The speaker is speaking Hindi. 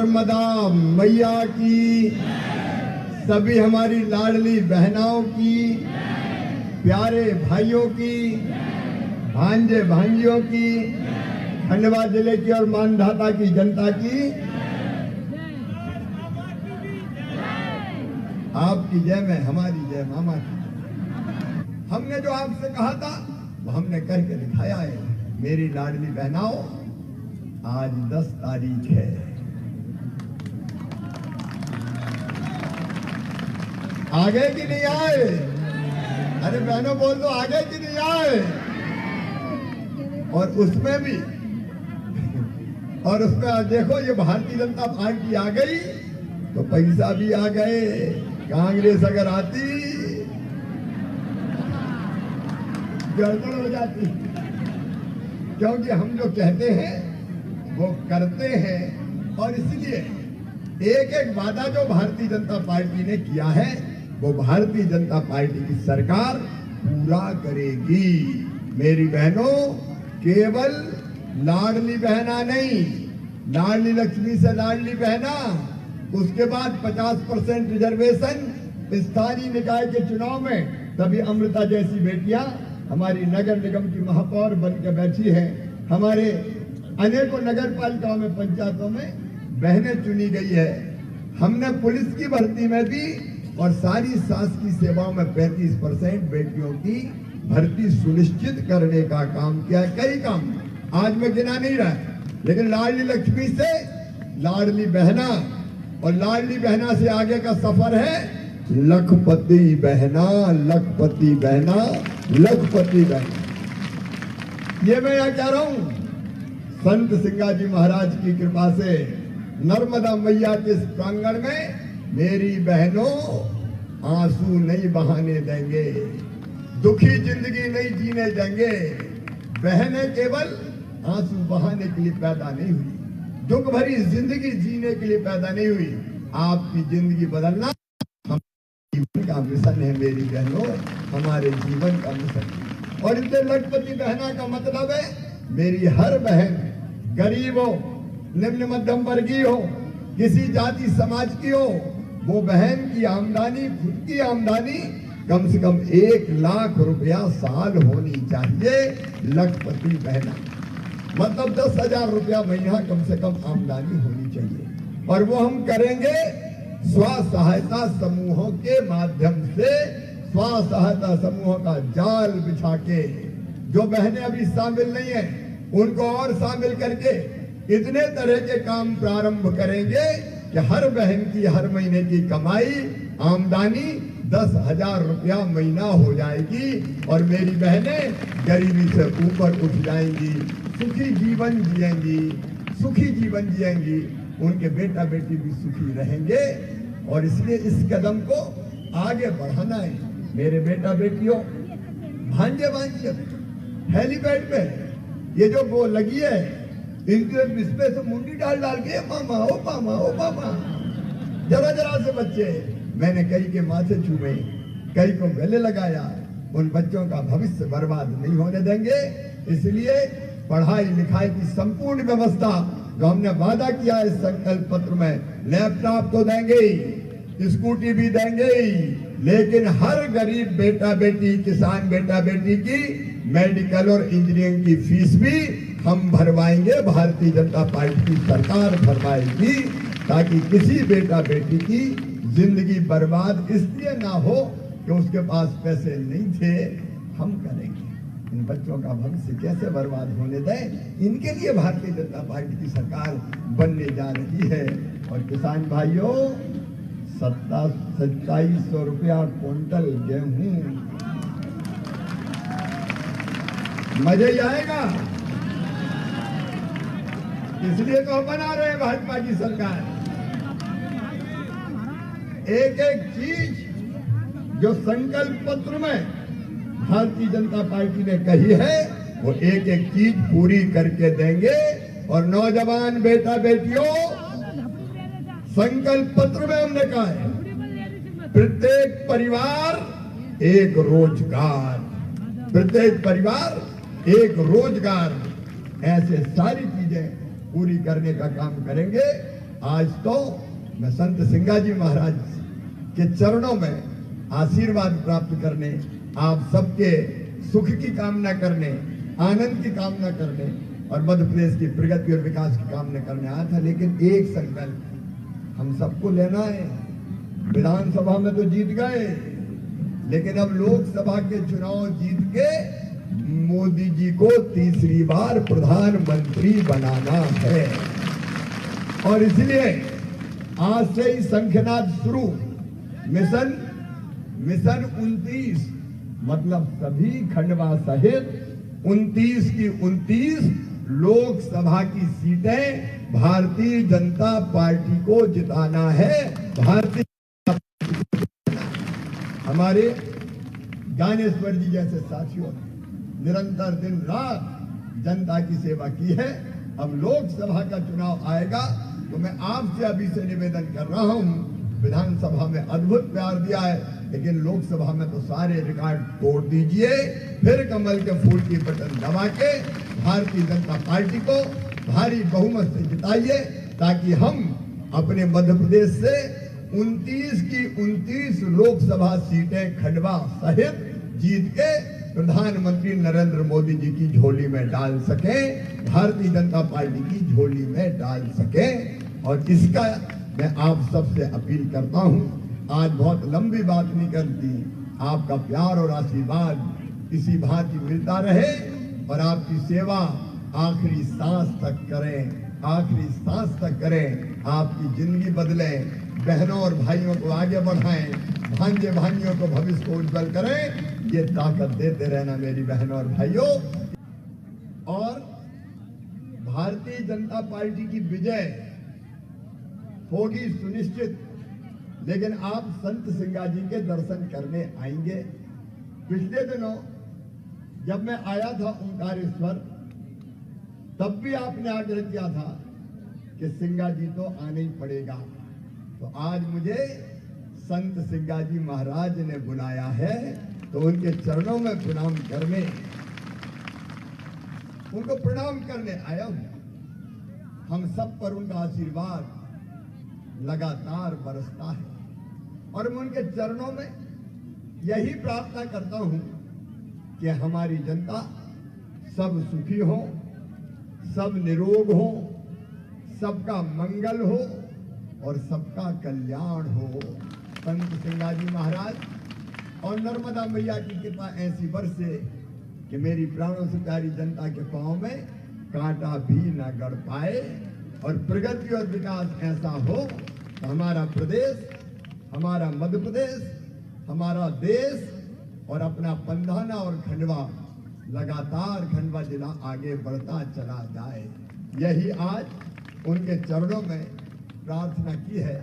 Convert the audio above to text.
नर्मदा मैया की, सभी हमारी लाडली बहनाओं की, प्यारे भाइयों की, भांजे भांजियों की, खंडवा जिले की और मानधाता की जनता की आपकी जय में हमारी जय मामा की। हमने जो आपसे कहा था वो हमने करके दिखाया है। मेरी लाडली बहनाओं, आज 10 तारीख है। आगे कि नहीं आए? अरे बहनों बोल दो, आगे कि नहीं आए? और उसमें देखो, ये भारतीय जनता पार्टी आ गई तो पैसा भी आ गए। कांग्रेस अगर आती गड़बड़ हो जाती, क्योंकि हम जो कहते हैं वो करते हैं। और इसलिए एक एक वादा जो भारतीय जनता पार्टी ने किया है वो भारतीय जनता पार्टी की सरकार पूरा करेगी। मेरी बहनों, केवल लाडली बहना नहीं, लाडली लक्ष्मी से लाडली बहना, उसके बाद 50% रिजर्वेशन स्थानीय निकाय के चुनाव में। तभी अमृता जैसी बेटियां हमारी नगर निगम की महापौर बन के बैठी है। हमारे अनेकों नगर पालिकाओं में, पंचायतों में बहनें चुनी गई है। हमने पुलिस की भर्ती में भी और सारी शासकीय सेवाओं में 35% बेटियों की भर्ती सुनिश्चित करने का काम किया। कई काम आज मैं गिना नहीं रहा, लेकिन लाडली लक्ष्मी से लाडली बहना और लाडली बहना से आगे का सफर है लखपति बहना, लखपति बहना, लखपति बहना। ये मैं यहाँ कह रहा हूँ, संत सिंगाजी महाराज की कृपा से नर्मदा मैया के इस प्रांगण में मेरी बहनों आंसू नहीं बहाने देंगे, दुखी जिंदगी नहीं जीने देंगे। बहनें केवल आंसू बहाने के लिए पैदा नहीं हुई, दुख भरी जिंदगी जीने के लिए पैदा नहीं हुई। आपकी जिंदगी बदलना हमारे जीवन का मिशन है मेरी बहनों, हमारे जीवन का मिशन। और इससे लखपति बहना का मतलब है मेरी हर बहन, गरीब हो, निम्न मध्यम वर्गीय हो, किसी जाति समाज की हो, वो बहन की आमदनी, खुद की आमदनी कम से कम 1 लाख रुपया साल होनी चाहिए। लखपति बहना मतलब 10,000 रुपया महीना कम से कम आमदनी होनी चाहिए। और वो हम करेंगे स्व सहायता समूहों के माध्यम से। स्व सहायता समूहों का जाल बिछा के जो बहनें अभी शामिल नहीं है उनको और शामिल करके इतने तरह के काम प्रारंभ करेंगे कि हर बहन की हर महीने की कमाई, आमदनी 10,000 रुपया महीना हो जाएगी और मेरी बहनें गरीबी से ऊपर उठ जाएंगी, सुखी जीवन जिएंगी, सुखी जीवन जिएंगी। उनके बेटा बेटी भी सुखी रहेंगे। और इसलिए इस कदम को आगे बढ़ाना है। मेरे बेटा बेटियों, भांजे भांजियों, हेलीपैड पे ये जो वो लगी है, इसमें से मुंडी डाल डाल के मामा ओ मामा ओ मामा, जरा जरा से बच्चे। मैंने कई के माथे छूए, कई को गले लगाया। उन बच्चों का भविष्य बर्बाद नहीं होने देंगे। इसलिए पढ़ाई लिखाई की संपूर्ण व्यवस्था जो हमने वादा किया है संकल्प पत्र में, लैपटॉप तो देंगे ही, स्कूटी भी देंगे ही, लेकिन हर गरीब बेटा बेटी, किसान बेटा बेटी की मेडिकल और इंजीनियरिंग की फीस भी हम भरवाएंगे। भारतीय जनता पार्टी की सरकार भरवाएगी, ताकि किसी बेटा बेटी की जिंदगी बर्बाद इसलिए ना हो कि उसके पास पैसे नहीं थे। हम करेंगे। इन बच्चों का भविष्य कैसे बर्बाद होने दें, इनके लिए भारतीय जनता पार्टी की सरकार बनने जा रही है। और किसान भाइयों, 2700 रुपया क्विंटल गेहूं, मजा ही आएगा। इसलिए तो बना रहे हैं भाजपा की सरकार। एक एक चीज जो संकल्प पत्र में भारतीय जनता पार्टी ने कही है वो एक एक चीज पूरी करके देंगे। और नौजवान बेटा बेटियों, संकल्प पत्र में हमने कहा है प्रत्येक परिवार एक रोजगार, प्रत्येक परिवार एक रोजगार। ऐसे सारी चीजें पूरी करने का काम करेंगे। आज तो मैं संत सिंगा जी महाराज के चरणों में आशीर्वाद प्राप्त करने, आप सबके सुख की कामना करने, आनंद की कामना करने और मध्य प्रदेश की प्रगति और विकास की कामना करने आया था। लेकिन एक संकल्प हम सबको लेना है। विधानसभा में तो जीत गए, लेकिन अब लोकसभा के चुनाव जीत के मोदी जी को तीसरी बार प्रधानमंत्री बनाना है। और इसलिए आज से ही शंखनाद शुरू। मिशन 29 मतलब सभी खंडवा सहित 29 की 29 लोकसभा की सीटें भारतीय जनता पार्टी को जिताना है। भारतीय हमारे ज्ञानेश्वर जी जैसे साथियों ने निरंतर दिन रात जनता की सेवा की है। अब लोकसभा का चुनाव आएगा तो मैं आपसे अभी से निवेदन कर रहा हूं। विधानसभा में अद्भुत प्यार दिया है, लेकिन लोकसभा में तो सारे रिकॉर्ड तोड़ दीजिए। फिर कमल के फूल की बटन दबा के भारतीय जनता पार्टी को भारी बहुमत से जिताइए, ताकि हम अपने मध्य प्रदेश से 29 की 29 लोकसभा सीटें खंडवा सहित जीत के प्रधानमंत्री नरेंद्र मोदी जी की झोली में डाल सके, भारतीय जनता पार्टी की झोली में डाल सके। और इसका मैं आप सबसे अपील करता हूं। आज बहुत लंबी बात नहीं करती, आपका प्यार और आशीर्वाद इसी भांति मिलता रहे और आपकी सेवा आखिरी सांस तक करें, आखिरी सांस तक करें। आपकी जिंदगी बदले, बहनों और भाइयों को आगे बढ़ाएं, भांजे भाइयों को भविष्य को उज्जवल करें। ये ताकत देते रहना मेरी बहनों और भाइयों। और भारतीय जनता पार्टी की विजय होगी सुनिश्चित, लेकिन आप संत सिंगा जी के दर्शन करने आएंगे। पिछले दिनों जब मैं आया था ओंकारेश्वर, तब भी आपने आग्रह किया था कि सिंगा जी तो आने ही पड़ेगा। तो आज मुझे संत सिंगा जी महाराज ने बुलाया है, तो उनके चरणों में प्रणाम करने, उनको प्रणाम करने आया हूं। हम सब पर उनका आशीर्वाद लगातार बरसता है और मैं उनके चरणों में यही प्रार्थना करता हूं कि हमारी जनता सब सुखी हो, सब निरोग हो, सबका मंगल हो और सबका कल्याण हो। संत सिंगा जी महाराज और नर्मदा मैया की कृपा ऐसी बरसे कि मेरी प्राणों से प्यारी जनता के पांव में कांटा भी न गड़ पाए और प्रगति और विकास ऐसा हो तो हमारा प्रदेश, हमारा मध्य प्रदेश, हमारा देश और अपना पंधाना और खंडवा, लगातार खंडवा जिला आगे बढ़ता चला जाए। यही आज उनके चरणों में प्रार्थना की है।